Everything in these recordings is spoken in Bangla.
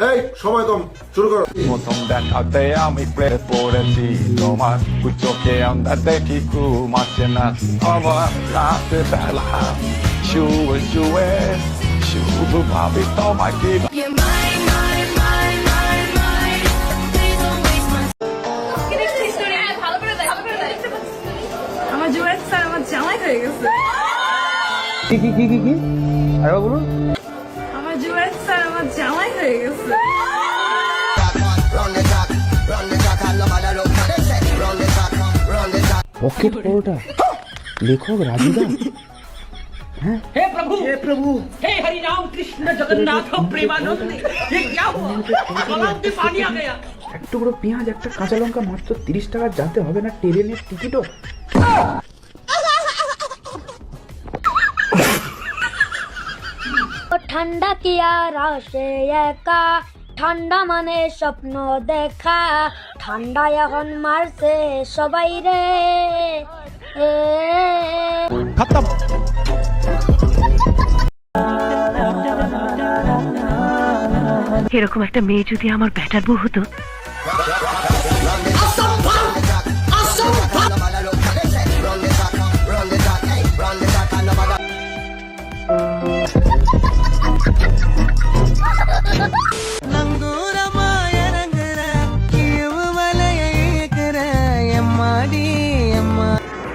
এই সময় কম, শুরু করো। প্রথম দেখাতে আমি প্রেম করেছি তোমার চোখে আমরা দেখি ঘুমাচ্ছে না আমার রাতে বেলা শুয়ে শুয়ে শুধু ভাবি তোমাকে আমার জুয়েল স্যার আমার জামাই হয়ে গেছে। কি কি কি কি কি আরে বলুন। আমার জুয়েল স্যার আমার জামাই হয়ে গেছে। পকেট পরোটা লেখক রাজুদা। हे प्रभु हे हरि राम कृष्ण जगन्नाथ प्रेमानंद ये क्या हुआ गलाव में पानी आ गया। এক টুকরো পেঁয়াজ একটা কাঁচা লঙ্কা মাত্র 30 টাকা, জানতে হবে না ট্রেনের টিকিটও। ঠান্ডা কি আর আসে একা, ঠান্ডা মানে স্বপ্ন দেখা, ঠান্ডা এখন মারছে সবাই রে। এরকম একটা মেয়ে যদি আমার ব্যাটার বউ হতো।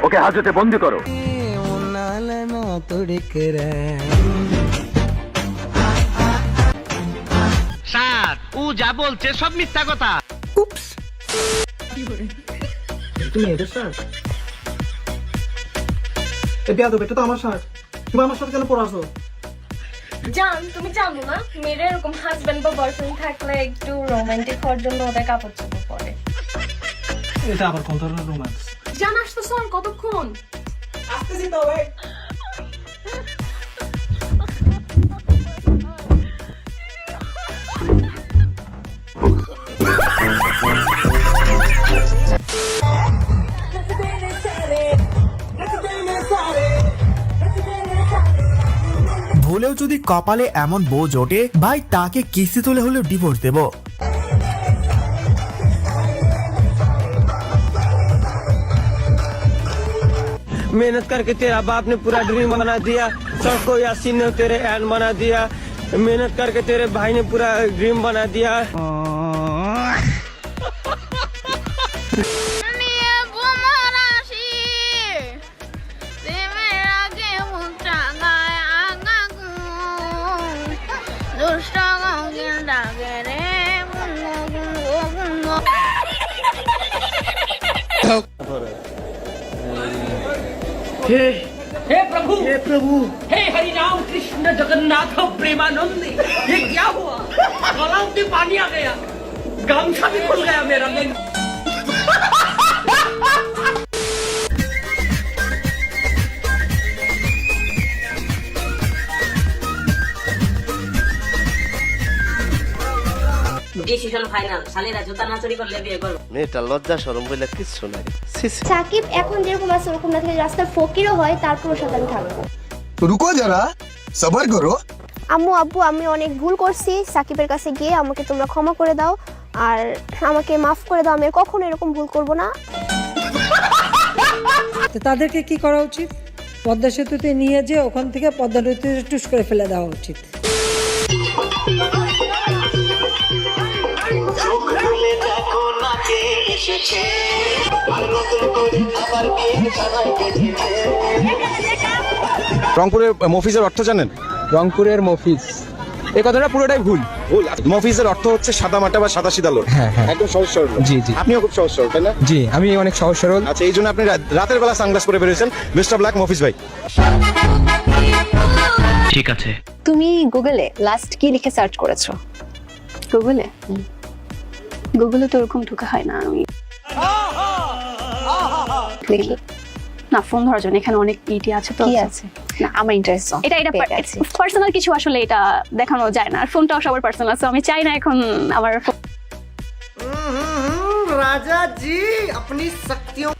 ওকে হাজতে বন্দি করো। স্যার ও যা বলছে সব মিথ্যা কথা। তুমি এদের স্যার? এটা তো আমার স্যার। তুমি আমার সাথে কেন পড়াছো? জান তুমি জানো না মেয়েরা এরকম হাজবেন্ড বা বয়ফ্রেন্ড থাকলে একটু রোমান্টিক হওয়ার জন্য ওদের কাপড় চোপড় পরে। এটা আবার কোন ধরনের রোম্যান্স? জান আসতো স্যার কতক্ষণ? আসতেছি তো ভাই। ভুলেও যদি কপালে এমন বউ জোটে ভাই, তাকে কিস্তি তুলে হলেও ডিভোর্স দেব। मेहनत करके तेरा बाप ने पूरा ड्रीम बना दिया, सबको यासीन ने तेरे एन बना दिया, मेहनत करके तेरे भाई ने पूरा ड्रीम बना दिया। हे प्रभु हे हरि राम कृष्ण जगन्नाथ प्रेमानंद ये क्या हुआ गलाव में पानी आ गया, गमछा भी खुल गया मेरा। ডিসিশন ফাইনাল, শালীরা জুতা না চুরি করলে বিয়ে করব। মেয়েটা লজ্জা শরম বলে কিচ্ছু নাই। সাকিব এখন যেরকম আছে ওরকম না থেকে রাস্তার ফকিরও হয়, তারপর ওর সাথে আমি থাকবো। রুকো যারা, সবার করো। আম্মু আব্বু আমি অনেক ভুল করছি, সাকিবের কাছে গিয়ে আমাকে তোমরা ক্ষমা করে দাও আর আমাকে মাফ করে দাও, আমি আর কখনো এরকম ভুল করব না। তাদেরকে কি করা উচিত? পদ্মা সেতুতে নিয়ে যে ওখান থেকে পদ্মা নদীতে টুস করে ফেলে দেওয়া উচিত। রংপুরের মফিজের অর্থ জানেন? রংপুরের মফিজ এই কথাটা পুরোটাই ভুল। মফিজের অর্থ হচ্ছে সাদা মাটা বা সাদা সিধা লোক। হ্যাঁ হ্যাঁ, একদম সহজ সরল। জি জি, আপনিও খুব সহজ সরল, তাই না? জি, আমি অনেক সহজ সরল। আচ্ছা, এই জন্য আপনি রাতের বেলা সানগ্লাস পরে বেরিয়েছেন। বেস্ট অফ লাক মফিজ ভাই। ঠিক আছে। তুমি গুগলে লাস্ট কি লিখে সার্চ করেছো? গুগলে গুগলে তো ওরকম ঢোকা হয় না। আমি দেখি না, ফোন ধরার জন্য এখানে অনেক ইটি আছে। তো কি আছে? না আমার ইন্টারেস্ট এটা পার্সোনাল কিছু, আসলে এটা দেখানো যায় না। আর ফোনটাও সবার পার্সোনাল, সো আমি চাই না এখন আমার राजा जी अपनी शक्तियों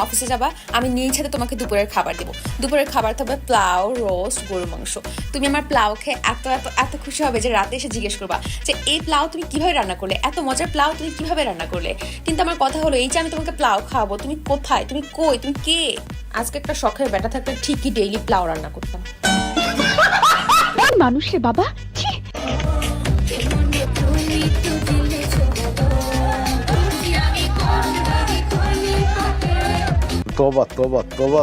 অফিসে যাবা, আমি নিয়ে সাথে তোমাকে দুপুরের খাবার দেবো। দুপুরের খাবার হবে পোলাও, রোস্ট, গরু মাংস। তুমি আমার পোলাও খেয়ে এত এত এত খুশি হবে যে রাতে এসে জিজ্ঞেস করবা যে এই পোলাও তুমি কিভাবে রান্না করলে, এত মজার পোলাও তুমি কিভাবে রান্না করলে। কিন্তু আমার কথা হলো এই যে আমি তোমাকে পোলাও খাওয়াবো, তুমি কোথায়, তুমি কই, তুমি কে? আজকে একটা শখের বেটা থাকলে ঠিকই ডেইলি পোলাও রান্না করতাম। মানুষ রে বাবা, ছি। तौबा तौबा तौबा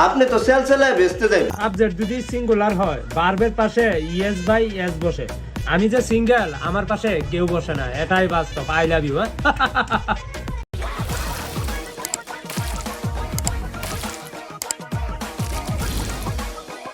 আপনি তো সেলসেলায় বেচতে দেন। সাবজেক্ট যদি সিঙ্গুলার হয় ভার্বের পাশে ইয়েস বাই এস বসে। আমি যে সিঙ্গেল, আমার পাশে কেউ বসে না, এটাই বাস্তব। I love you.